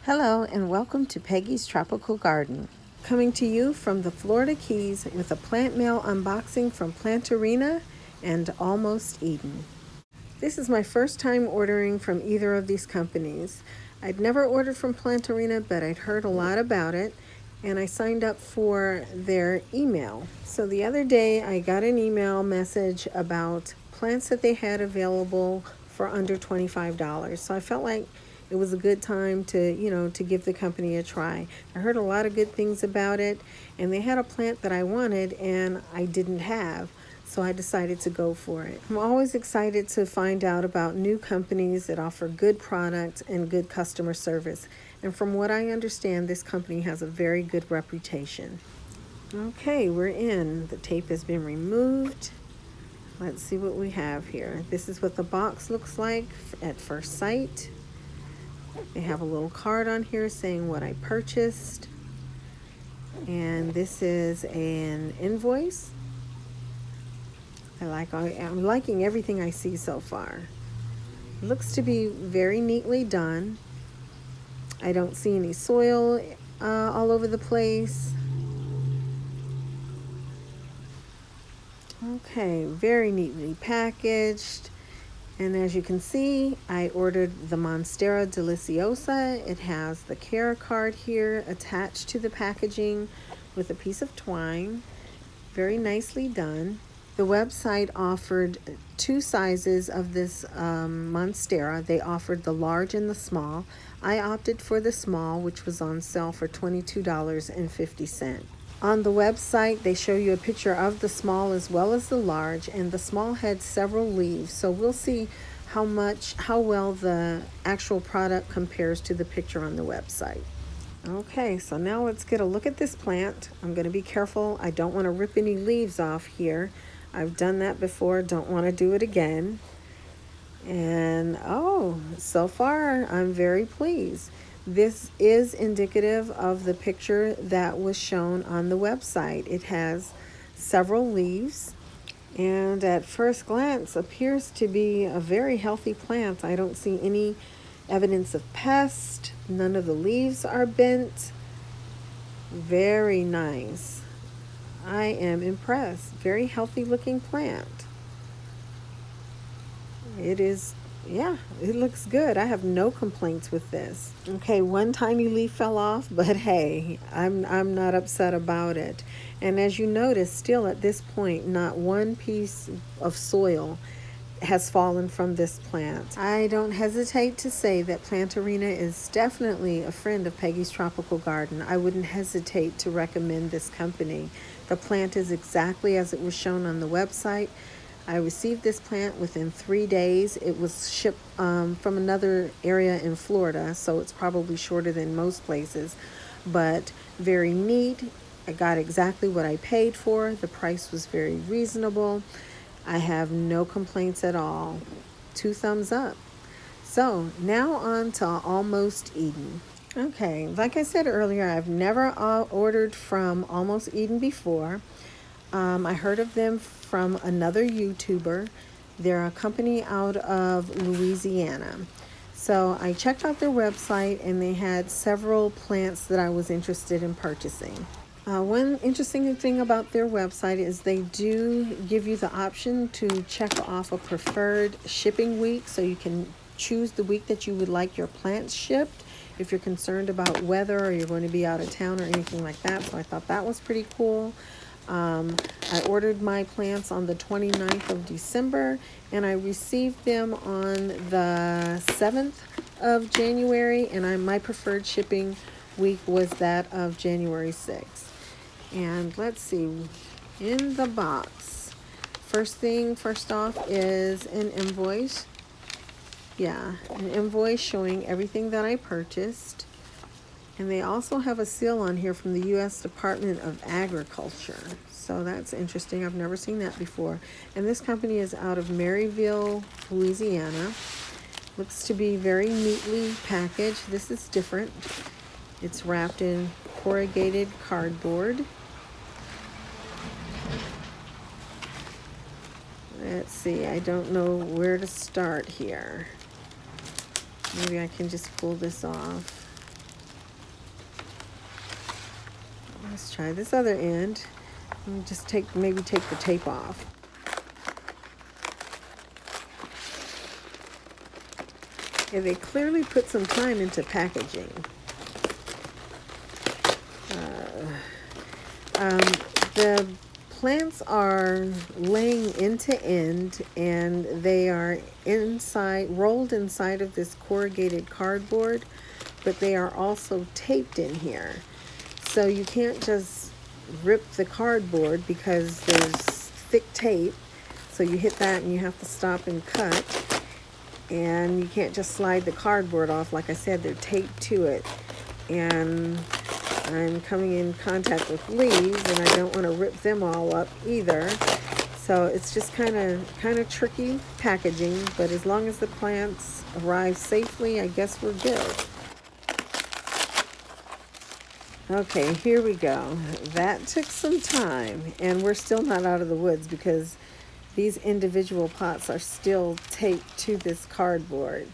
Hello and welcome to Peggy's Tropical Garden. Coming to you from the Florida Keys with a plant mail unboxing from Planterina and Almost Eden. This is my first time ordering from either of these companies. I'd never ordered from Planterina, but I'd heard a lot about it and I signed up for their email. So the other day I got an email message about plants that they had available for under $25. So I felt like it was a good time to give the company a try. I heard a lot of good things about it, and they had a plant that I wanted and I didn't have, so I decided to go for it. I'm always excited to find out about new companies that offer good products and good customer service. And from what I understand, this company has a very good reputation. Okay, we're in. The tape has been removed. Let's see what we have here. This is what the box looks like at first sight. They have a little card on here saying what I purchased. And this is an invoice. I'm liking everything I see so far. It looks to be very neatly done. I don't see any soil all over the place. Okay, very neatly packaged. And as you can see, I ordered the Monstera Deliciosa. It has the care card here attached to the packaging with a piece of twine. Very nicely done. The website offered two sizes of this Monstera. They offered the large and the small. I opted for the small, which was on sale for $22.50. On the website, they show you a picture of the small as well as the large, and the small had several leaves. So we'll see how well the actual product compares to the picture on the website. Okay, so now let's get a look at this plant. I'm going to be careful. I don't want to rip any leaves off here. I've done that before. Don't want to do it again. And so far I'm very pleased. This is indicative of the picture that was shown on the website. It has several leaves and at first glance appears to be a very healthy plant. I don't see any evidence of pest. None of the leaves are bent. Very nice. I am impressed. Very healthy looking plant. It looks good. I have no complaints with this. Okay, one tiny leaf fell off, but hey, I'm not upset about it. And as you notice, still at this point, not one piece of soil has fallen from this plant. I don't hesitate to say that Planterina is definitely a friend of Peggy's Tropical Garden. I wouldn't hesitate to recommend this company. The plant is exactly as it was shown on the website. I received this plant within 3 days. It was shipped from another area in Florida, so it's probably shorter than most places, but very neat. I got exactly what I paid for. The price was very reasonable. I have no complaints at all. 2 thumbs up. So now on to Almost Eden. Okay, like I said earlier, I've never ordered from Almost Eden before. I heard of them from another YouTuber. They're a company out of Louisiana. So I checked out their website and they had several plants that I was interested in purchasing. One interesting thing about their website is they do give you the option to check off a preferred shipping week, so you can choose the week that you would like your plants shipped if you're concerned about weather or you're going to be out of town or anything like that. So I thought that was pretty cool. I ordered my plants on the 29th of December and I received them on the 7th of January, and my preferred shipping week was that of January 6th. And let's see, in the box, first off is an invoice. Yeah, an invoice showing everything that I purchased. And they also have a seal on here from the U.S. Department of Agriculture. So that's interesting. I've never seen that before. And this company is out of Maryville, Louisiana. Looks to be very neatly packaged. This is different. It's wrapped in corrugated cardboard. Let's see. I don't know where to start here. Maybe I can just pull this off. Let's try this other end. And just maybe take the tape off. Yeah, they clearly put some time into packaging. The plants are laying end to end, and they are rolled inside of this corrugated cardboard, but they are also taped in here. So you can't just rip the cardboard because there's thick tape. So you hit that and you have to stop and cut. And you can't just slide the cardboard off. Like I said, they're taped to it. And I'm coming in contact with leaves, and I don't want to rip them all up either. So it's just kind of tricky packaging, but as long as the plants arrive safely, I guess we're good. Okay, here we go. That took some time, and we're still not out of the woods because these individual pots are still taped to this cardboard.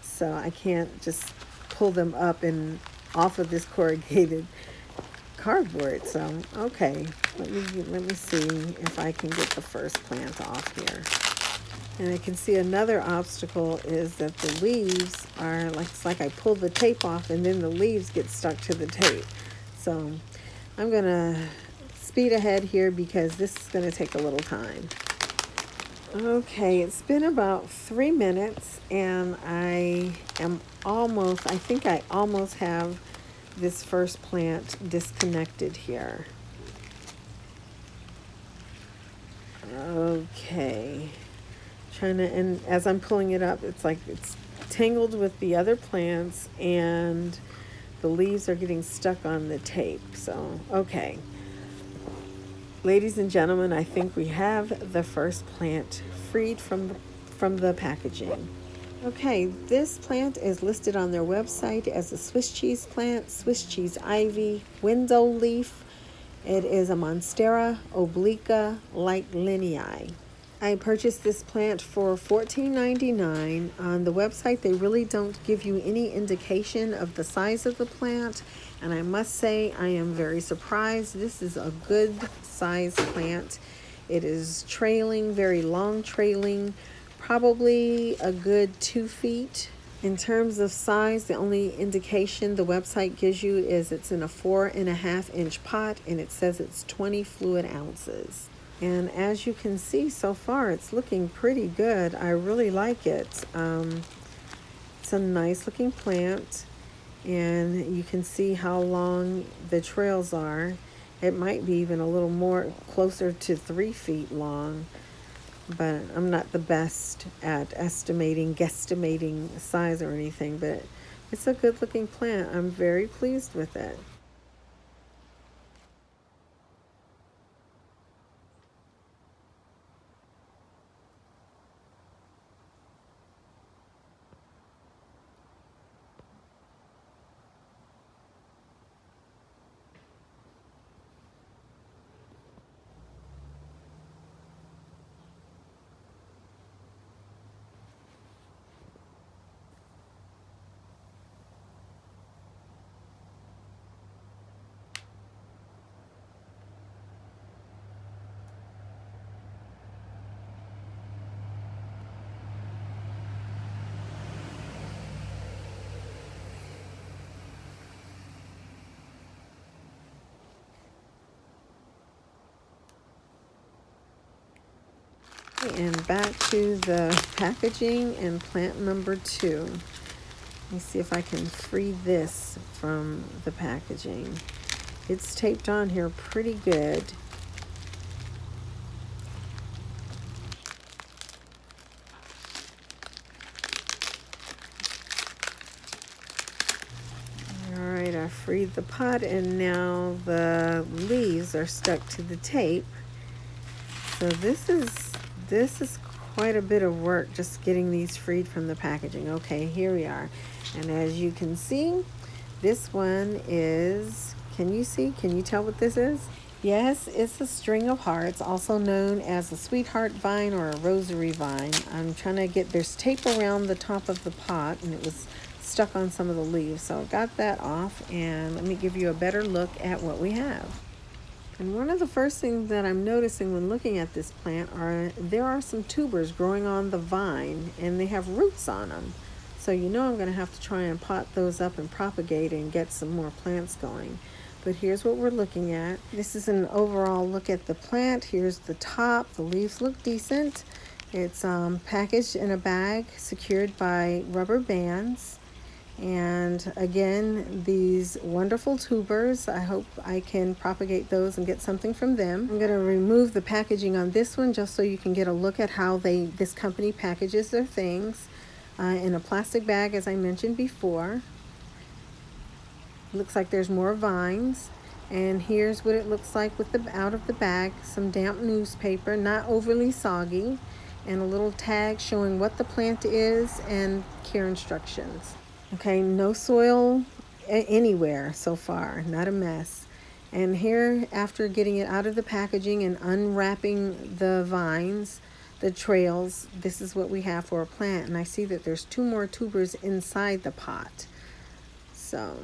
So I can't just pull them up and off of this corrugated cardboard. So, okay, let me see if I can get the first plant off here. And I can see another obstacle is that the leaves are like, it's like I pull the tape off and then the leaves get stuck to the tape. So I'm gonna speed ahead here because this is gonna take a little time. Okay, it's been about 3 minutes, and I think I almost have this first plant disconnected here. Okay, and as I'm pulling it up, it's like it's tangled with the other plants, and the leaves are getting stuck on the tape. So, okay. Ladies and gentlemen, I think we have the first plant freed from the packaging. Okay, this plant is listed on their website as a Swiss cheese plant, Swiss cheese ivy, window leaf. It is a Monstera Obliqua light linei. I purchased this plant for $14.99. On the website, they really don't give you any indication of the size of the plant, and I must say I am very surprised. This is a good size plant. It is trailing, very long trailing, probably a good 2 feet. In terms of size, the only indication the website gives you is it's in a 4.5-inch pot, and it says it's 20 fluid ounces. And as you can see so far, it's looking pretty good. I really like it. It's a nice looking plant, and you can see how long the trails are. It might be even a little more closer to 3 feet long, but I'm not the best at guesstimating size or anything, but it's a good looking plant. I'm very pleased with it. And back to the packaging and plant number 2. Let me see if I can free this from the packaging. It's taped on here pretty good. Alright, I freed the pot, and now the leaves are stuck to the tape. So this is quite a bit of work just getting these freed from the packaging. Okay, here we are. And as you can see, this one is, can you tell what this is? Yes, it's a string of hearts, also known as a sweetheart vine or a rosary vine. I'm trying to there's tape around the top of the pot, and it was stuck on some of the leaves. So I got that off, and let me give you a better look at what we have. And one of the first things that I'm noticing when looking at this plant there are some tubers growing on the vine, and they have roots on them. So you know I'm going to have to try and pot those up and propagate and get some more plants going. But here's what we're looking at. This is an overall look at the plant. Here's the top. The leaves look decent. It's packaged in a bag, secured by rubber bands. And again, these wonderful tubers, I hope I can propagate those and get something from them. I'm going to remove the packaging on this one just so you can get a look at how this company packages their things. In a plastic bag, as I mentioned before. Looks like there's more vines. And here's what it looks like with out of the bag. Some damp newspaper, not overly soggy, and a little tag showing what the plant is and care instructions. Okay, no soil anywhere so far, not a mess. And here, after getting it out of the packaging and unwrapping the vines, the trails, this is what we have for a plant. And I see that there's 2 more tubers inside the pot. So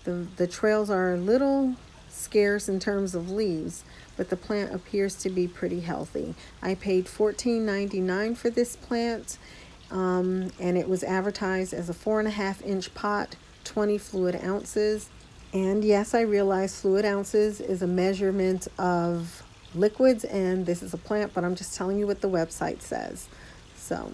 the trails are a little scarce in terms of leaves, but the plant appears to be pretty healthy. I paid $14.99 for this plant, and it was advertised as a 4.5-inch pot, 20 fluid ounces. And yes, I realize fluid ounces is a measurement of liquids, and this is a plant, but I'm just telling you what the website says. So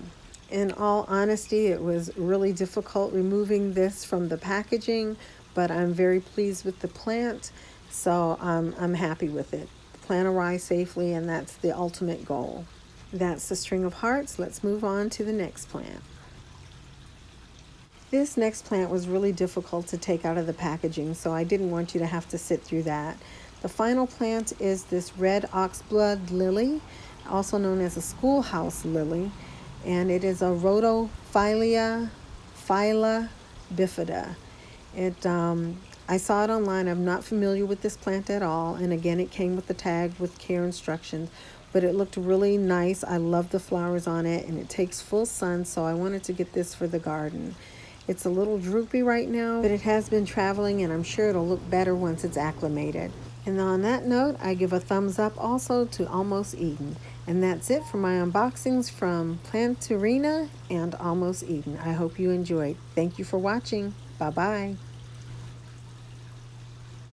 in all honesty, it was really difficult removing this from the packaging, but I'm very pleased with the plant, so I'm happy with it. The plant arrived safely, and that's the ultimate goal. That's the string of hearts. Let's move on to the next plant. This next plant was really difficult to take out of the packaging, so I didn't want you to have to sit through that. The final plant is this red oxblood lily, also known as a schoolhouse lily, and it is a Rhodophylla bifida. I saw it online. I'm not familiar with this plant at all, and again, it came with the tag with care instructions, but it looked really nice. I love the flowers on it, and it takes full sun, so I wanted to get this for the garden. It's a little droopy right now, but it has been traveling, and I'm sure it'll look better once it's acclimated. And on that note, I give a thumbs up also to Almost Eden. And that's it for my unboxings from Planterina and Almost Eden. I hope you enjoyed. Thank you for watching. Bye-bye.